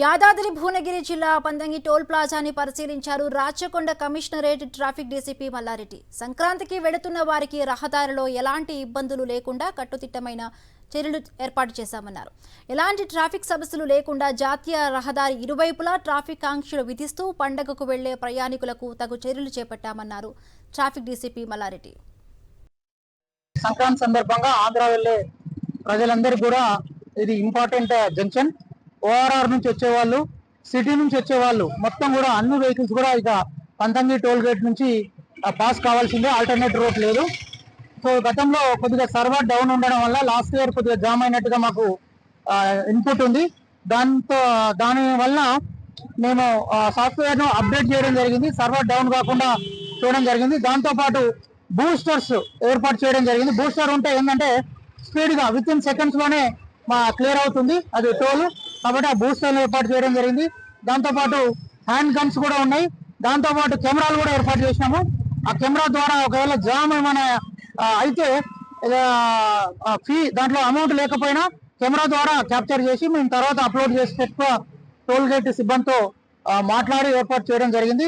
యాదాద్రి భువనగిరి జిల్లా పందంగి టోల్ ప్లాజాని పరిశీలించారు Rachakonda commissionerate traffic DCP Mallareddy. సంక్రాంతికి వెళుతున్న వారికి రహదారిలో ఎలాంటి ఇబ్బందులు లేకుండా కట్టుదిట్టమైన చర్యలు ఏర్పాటు చేశామన్నారు. ఎలాంటి ట్రాఫిక్ సమస్యలు లేకుండా జాతీయ రహదారి ఇరువైపులా ట్రాఫిక్ ఆంక్షలు విధిస్తూ పండగకు వెళ్లే ప్రయాణికులకు తగు చర్యలు చేపట్టామన్నారు ట్రాఫిక్ డీసీపీ మల్లారెడ్డి. సంక్రాంతి సందర్భంగా ఆంధ్ర వెళ్లే ప్రజలందరికీ కూడా ఇది ఇంపార్టెంట్ జంక్షన్. ఓఆర్ఆర్ నుంచి వచ్చేవాళ్ళు, సిటీ నుంచి వచ్చేవాళ్ళు మొత్తం కూడా అన్ని వెహికల్స్ కూడా ఇక పంతంగి టోల్ గేట్ నుంచి పాస్ కావాల్సిందే, ఆల్టర్నేట్ రూట్ లేదు. సో గతంలో కొద్దిగా సర్వర్ డౌన్ ఉండడం వల్ల లాస్ట్ ఇయర్ కొద్దిగా జామ్ అయినట్టుగా మాకు ఇన్పుట్ ఉంది. దానివల్ల మేము సాఫ్ట్వేర్ను అప్డేట్ చేయడం జరిగింది, సర్వర్ డౌన్ కాకుండా చూడడం జరిగింది. దాంతోపాటు బూస్టర్స్ ఏర్పాటు చేయడం జరిగింది. బూస్టర్ ఉంటే ఏంటంటే స్పీడ్గా విత్ ఇన్ సెకండ్స్లోనే క్లియర్ అవుతుంది అది టోల్. కాబట్టి ఆ బూస్టర్లు ఏర్పాటు చేయడం జరిగింది. దాంతోపాటు హ్యాండ్ గన్స్ కూడా ఉన్నాయి. దాంతోపాటు కెమెరాలు కూడా ఏర్పాటు చేసినాము. ఆ కెమెరా ద్వారా ఒకవేళ జామ్ ఏమైనా అయితే ఫీ దాంట్లో అమౌంట్ లేకపోయినా కెమెరా ద్వారా క్యాప్చర్ చేసి మేము తర్వాత అప్లోడ్ చేసి టోల్ గేట్ సిబ్బందితో మాట్లాడి ఏర్పాటు చేయడం జరిగింది.